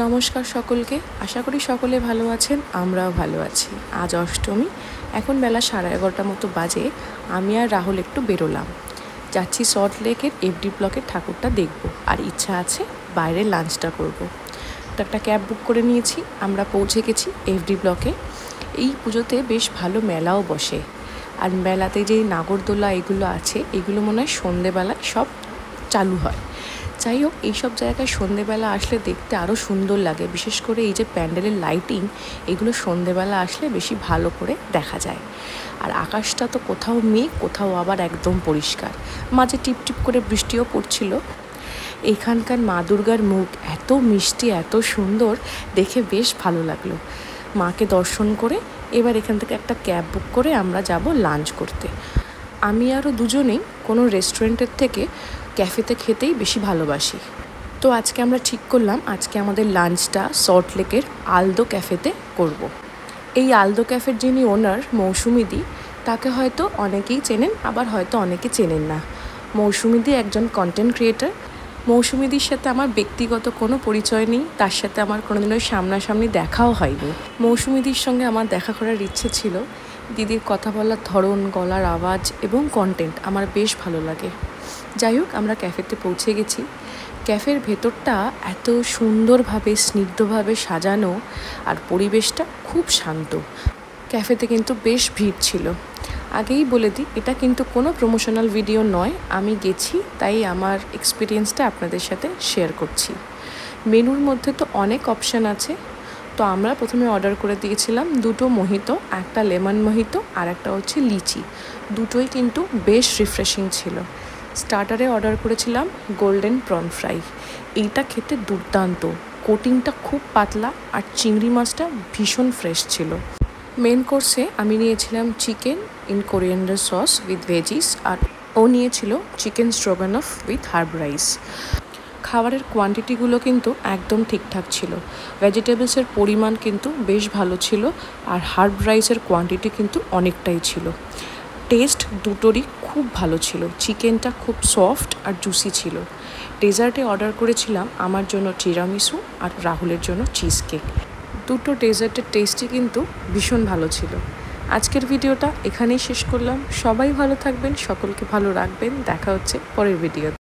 নমস্কার সকলকে, আশা করি সকলে ভালো আছেন। আমরাও ভালো আছি। আজ অষ্টমী, এখন বেলা 11:30 মতো বাজে। আমি আর রাহুল একটু বেরোলাম, যাচ্ছি সল্ট লেকের এফডি ব্লকের ঠাকুরটা দেখব, আর ইচ্ছা আছে বাইরে লাঞ্চটা করব। তো একটা ক্যাব বুক করে নিয়েছি, আমরা পৌঁছে গেছি এফডি ব্লকে। এই পুজোতে বেশ ভালো মেলাও বসে, আর মেলাতে যে নাগরদোলা এগুলো আছে, এগুলো মনে হয় সন্ধেবেলায় সব চালু হয়। যাই হোক, এইসব জায়গায় সন্ধেবেলা আসলে দেখতে আরও সুন্দর লাগে। বিশেষ করে এই যে প্যান্ডেলের লাইটিং, এগুলো সন্ধেবেলা আসলে বেশি ভালো করে দেখা যায়। আর আকাশটা তো কোথাও মেঘ, কোথাও আবার একদম পরিষ্কার, মাঝে টিপটিপ করে বৃষ্টিও পড়ছিল। এখানকার মা দুর্গার মুখ এত মিষ্টি, এত সুন্দর, দেখে বেশ ভালো লাগলো। মাকে দর্শন করে এবার এখান থেকে একটা ক্যাব বুক করে আমরা যাব লাঞ্চ করতে। আমি আরও দুজনেই কোনো রেস্টুরেন্টের থেকে ক্যাফেতে খেতেই বেশি ভালোবাসি। তো আজকে আমরা ঠিক করলাম আজকে আমাদের লাঞ্চটা সল্ট লেকের আলদো ক্যাফেতে করব। এই আলদো ক্যাফের যিনি ওনার, মৌসুমিদি, তাকে হয়তো অনেকেই চেনেন, আবার হয়তো অনেকে চেনেন না। মৌসুমিদি একজন কন্টেন্ট ক্রিয়েটার। মৌসুমিদির সাথে আমার ব্যক্তিগত কোনো পরিচয় নেই, তার সাথে আমার কোনোদিনও সামনাসামনি দেখাও হয়নি। মৌসুমিদির সঙ্গে আমার দেখা করার ইচ্ছে ছিল। দিদির কথা বলার ধরন, গলার আওয়াজ এবং কন্টেন্ট আমার বেশ ভালো লাগে। যাই হোক, আমরা ক্যাফেতে পৌঁছে গেছি। ক্যাফের ভেতরটা এত সুন্দরভাবে, স্নিগ্ধভাবে সাজানো, আর পরিবেশটা খুব শান্ত। ক্যাফেতে কিন্তু বেশ ভিড় ছিল। আগেই বলে দিই, এটা কিন্তু কোনো প্রমোশনাল ভিডিও নয়, আমি গেছি তাই আমার এক্সপিরিয়েন্সটা আপনাদের সাথে শেয়ার করছি। মেনুর মধ্যে তো অনেক অপশান আছে। তো আমরা প্রথমে অর্ডার করে দিয়েছিলাম দুটো মোহিতো, একটা লেমন মোহিতো আর একটা হচ্ছে লিচি। দুটোই কিন্তু বেশ রিফ্রেশিং ছিল। স্টার্টারে অর্ডার করেছিলাম গোল্ডেন প্রন ফ্রাই। এইটা খেতে দুর্দান্ত, কোটিংটা খুব পাতলা, আর চিংড়ি মাছটা ভীষণ ফ্রেশ ছিল। মেন কোর্সে আমি নিয়েছিলাম chicken in coriander sauce with veggies, আর ও নিয়েছিল chicken stroganoff with herb rice. খাবারের কোয়ান্টিটিগুলো কিন্তু একদম ঠিকঠাক ছিল। ভেজিটেবলসের পরিমাণ কিন্তু বেশ ভালো ছিল, আর হার্ব রাইসের কোয়ান্টিটি কিন্তু অনেকটাই ছিল। টেস্ট দুটোরই খুব ভালো ছিল। চিকেনটা খুব সফট আর জুসি ছিল। ডেজার্টে অর্ডার করেছিলাম আমার জন্য টিরামিসু আর রাহুলের জন্য চিজ কেক। দুটো ডেজার্টের টেস্টই কিন্তু ভীষণ ভালো ছিল। আজকের ভিডিওটা এখানেই শেষ করলাম। সবাই ভালো থাকবেন, সকলকে ভালো রাখবেন। দেখা হচ্ছে পরের ভিডিও।